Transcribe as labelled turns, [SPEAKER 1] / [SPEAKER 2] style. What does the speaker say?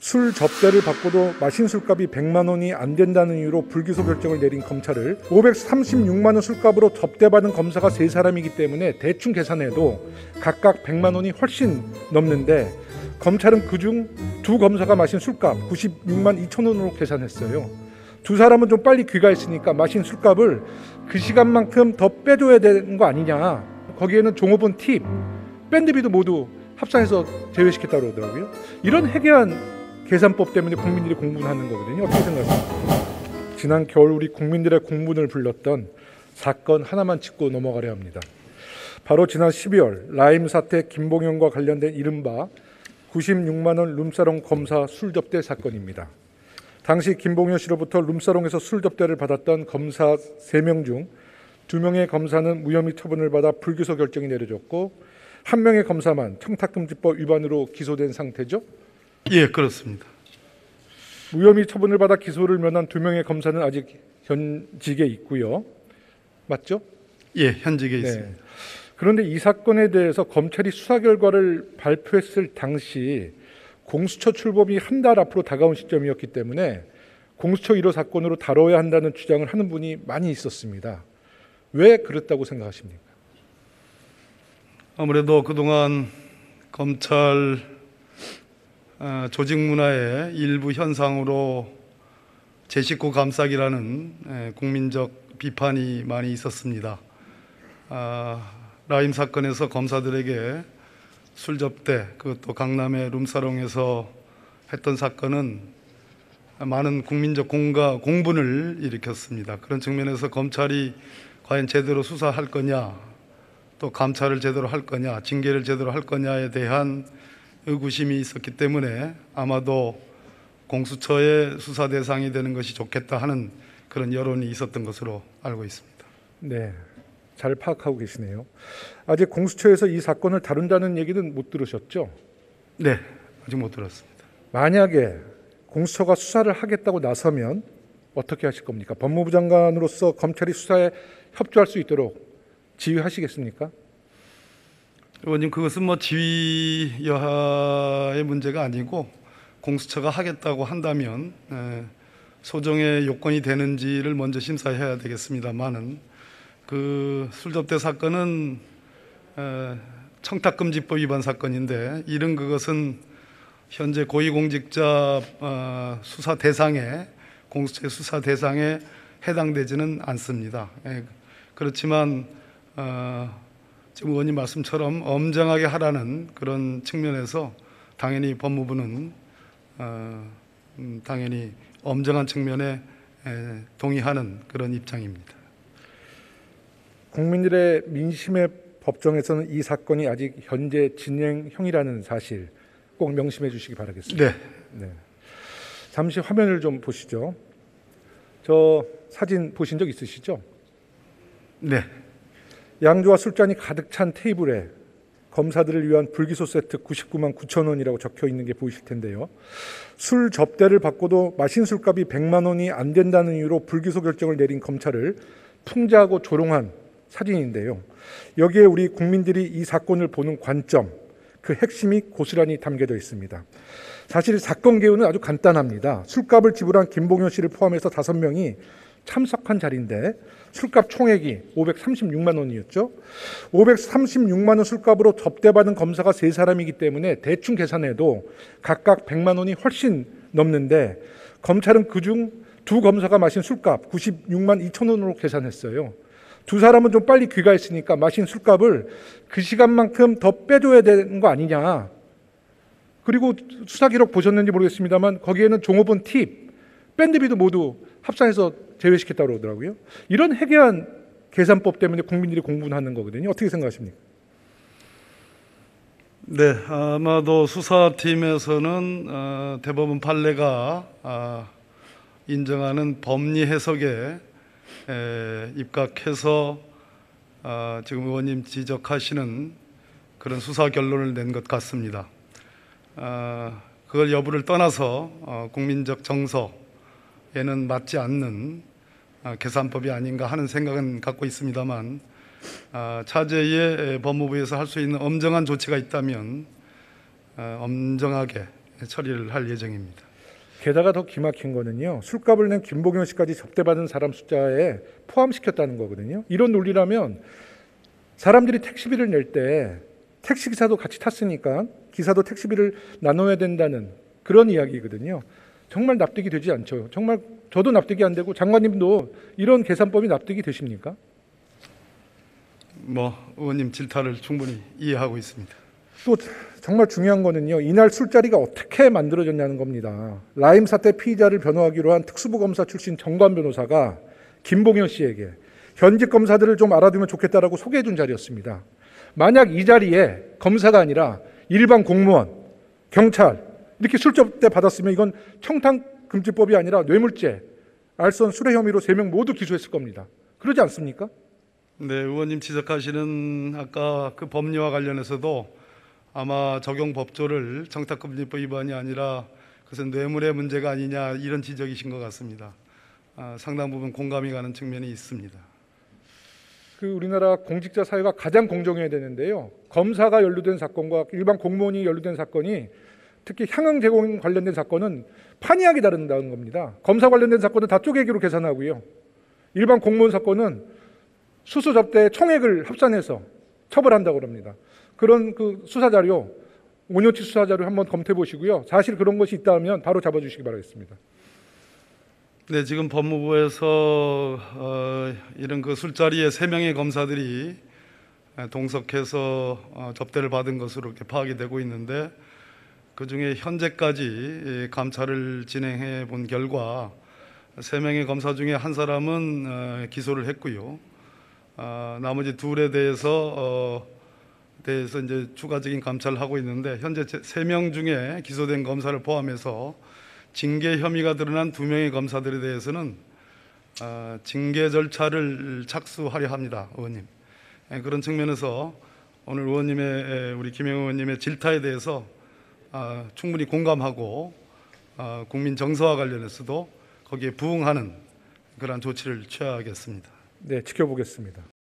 [SPEAKER 1] 술 접대를 받고도 마신 술값이 100만 원이 안 된다는 이유로 불기소 결정을 내린 검찰을 536만 원 술값으로 접대받은 검사가 3사람이기 때문에 대충 계산해도 각각 100만 원이 훨씬 넘는데 검찰은 그중 두 검사가 마신 술값 96만 2천 원으로 계산했어요. 두 사람은 좀 빨리 귀가했으니까 마신 술값을 그 시간만큼 더 빼줘야 되는 거 아니냐. 거기에는 종업원 팁, 밴드비도 모두 합산해서 제외시켰다고 그러더라고요. 이런 해괴한 계산법 때문에 국민들이 공분하는 거거든요. 어떻게 생각하세요? 지난 겨울 우리 국민들의 공분을 불렀던 사건 하나만 짚고 넘어가려 합니다. 바로 지난 12월 라임 사태 김봉현과 관련된 이른바 96만 원 룸사롱 검사 술 접대 사건입니다. 당시 김봉현 씨로부터 룸사롱에서 술 접대를 받았던 검사 3명 중 2명의 검사는 무혐의 처분을 받아 불기소 결정이 내려졌고 1명의 검사만 청탁금지법 위반으로 기소된 상태죠?
[SPEAKER 2] 예, 그렇습니다.
[SPEAKER 1] 무혐의 처분을 받아 기소를 면한 2명의 검사는 아직 현직에 있고요. 맞죠?
[SPEAKER 2] 예, 현직에 있습니다.
[SPEAKER 1] 그런데 이 사건에 대해서 검찰이 수사 결과를 발표했을 당시 공수처 출범이 한 달 앞으로 다가온 시점이었기 때문에 공수처 1호 사건으로 다뤄야 한다는 주장을 하는 분이 많이 있었습니다. 왜 그랬다고 생각하십니까?
[SPEAKER 2] 아무래도 그동안 검찰 조직 문화의 일부 현상으로 제 식구 감싸기라는 국민적 비판이 많이 있었습니다. 라임 사건에서 검사들에게 술 접대, 그것도 강남의 룸사롱에서 했던 사건은 많은 국민적 공분을 일으켰습니다. 그런 측면에서 검찰이 과연 제대로 수사할 거냐, 또 감찰을 제대로 할 거냐, 징계를 제대로 할 거냐에 대한 의구심이 있었기 때문에 아마도 공수처의 수사 대상이 되는 것이 좋겠다 하는 그런 여론이 있었던 것으로 알고 있습니다.
[SPEAKER 1] 네, 잘 파악하고 계시네요. 아직 공수처에서 이 사건을 다룬다는 얘기는 못 들으셨죠?
[SPEAKER 2] 네, 아직 못 들었습니다.
[SPEAKER 1] 만약에 공수처가 수사를 하겠다고 나서면 어떻게 하실 겁니까? 법무부 장관으로서 검찰이 수사에 협조할 수 있도록 지휘하시겠습니까?
[SPEAKER 2] 의원님, 그것은 지휘 여하의 문제가 아니고 공수처가 하겠다고 한다면 소정의 요건이 되는지를 먼저 심사해야 되겠습니다만은 그 술접대 사건은 청탁금지법 위반 사건인데 이른 그것은 현재 고위공직자 수사 대상에 공수처의 수사 대상에 해당되지는 않습니다. 그렇지만 지금 의원님 말씀처럼 엄정하게 하라는 그런 측면에서 당연히 법무부는 당연히 엄정한 측면에 동의하는 그런 입장입니다.
[SPEAKER 1] 국민들의 민심의 법정에서는 이 사건이 아직 현재 진행형이라는 사실 꼭 명심해 주시기 바라겠습니다.
[SPEAKER 2] 네.
[SPEAKER 1] 잠시 화면을 좀 보시죠. 저 사진 보신 적 있으시죠?
[SPEAKER 2] 네.
[SPEAKER 1] 양주와 술잔이 가득 찬 테이블에 검사들을 위한 불기소 세트 99만 9천 원이라고 적혀 있는 게 보이실 텐데요. 술 접대를 받고도 마신 술값이 100만 원이 안 된다는 이유로 불기소 결정을 내린 검찰을 풍자하고 조롱한 사진인데요. 여기에 우리 국민들이 이 사건을 보는 관점, 그 핵심이 고스란히 담겨져 있습니다. 사실 사건 개요는 아주 간단합니다. 술값을 지불한 김봉현 씨를 포함해서 5명이 참석한 자리인데 술값 총액이 536만 원이었죠. 536만 원 술값으로 접대받은 검사가 3사람이기 때문에 대충 계산해도 각각 100만 원이 훨씬 넘는데 검찰은 그중 두 검사가 마신 술값 96만 2천 원으로 계산했어요. 두 사람은 좀 빨리 귀가했으니까 마신 술값을 그 시간만큼 더 빼줘야 되는 거 아니냐. 그리고 수사 기록 보셨는지 모르겠습니다만 거기에는 종업원 팁, 밴드비도 모두 합산해서 제외시켰다고 그러더라고요. 이런 해괴한 계산법 때문에 국민들이 공분하는 거거든요. 어떻게 생각하십니까?
[SPEAKER 2] 네, 아마도 수사팀에서는 대법원 판례가 인정하는 법리 해석에 입각해서 지금 의원님 지적하시는 그런 수사 결론을 낸 것 같습니다. 그걸 여부를 떠나서 국민적 정서에는 맞지 않는 계산법이 아닌가 하는 생각은 갖고 있습니다만 차제에 법무부에서 할 수 있는 엄정한 조치가 있다면 엄정하게 처리를 할 예정입니다.
[SPEAKER 1] 게다가 더 기막힌 거는요. 술값을 낸 김봉현 씨까지 접대받은 사람 숫자에 포함시켰다는 거거든요. 이런 논리라면 사람들이 택시비를 낼 때 택시기사도 같이 탔으니까 기사도 택시비를 나눠야 된다는 그런 이야기거든요. 정말 납득이 되지 않죠. 정말 저도 납득이 안 되고 장관님도 이런 계산법이 납득이 되십니까?
[SPEAKER 2] 의원님 질타를 충분히 이해하고 있습니다.
[SPEAKER 1] 또 정말 중요한 거는요. 이날 술자리가 어떻게 만들어졌냐는 겁니다. 라임 사태 피의자를 변호하기로 한 특수부 검사 출신 정관 변호사가 김봉현 씨에게 현직 검사들을 좀 알아두면 좋겠다라고 소개해 준 자리였습니다. 만약 이 자리에 검사가 아니라 일반 공무원, 경찰 이렇게 술접대 받았으면 이건 청탁금지법이 아니라 뇌물죄, 알선 술해 혐의로 3명 모두 기소했을 겁니다. 그러지 않습니까?
[SPEAKER 2] 네, 의원님 지적하시는 아까 그 법리와 관련해서도 아마 적용 법조를 청탁금지법 위반이 아니라 그것은 뇌물의 문제가 아니냐 이런 지적이신 것 같습니다. 상당 부분 공감이 가는 측면이 있습니다.
[SPEAKER 1] 그 우리나라 공직자 사회가 가장 공정해야 되는데요. 검사가 연루된 사건과 일반 공무원이 연루된 사건이 특히 향응 제공 관련된 사건은 판이하게 다른다는 겁니다. 검사 관련된 사건은 다 쪼개기로 계산하고요. 일반 공무원 사건은 수수 접대 총액을 합산해서 처벌한다고 합니다. 그런 그 수사 자료, 5년치 수사 자료 한번 검토해 보시고요. 사실 그런 것이 있다면 바로 잡아주시기 바라겠습니다.
[SPEAKER 2] 네, 지금 법무부에서 이런 그 술자리에 3명의 검사들이 동석해서 접대를 받은 것으로 이렇게 파악이 되고 있는데 그 중에 현재까지 감찰을 진행해 본 결과 3명의 검사 중에 한 사람은 기소를 했고요. 나머지 둘에 대해서 이제 추가적인 감찰을 하고 있는데 현재 3명 중에 기소된 검사를 포함해서 징계 혐의가 드러난 2명의 검사들에 대해서는 징계 절차를 착수하려 합니다, 의원님. 그런 측면에서 오늘 우리 김영우 의원님의 질타에 대해서 충분히 공감하고 국민 정서와 관련해서도 거기에 부응하는 그러한 조치를 취하겠습니다.
[SPEAKER 1] 네, 지켜보겠습니다.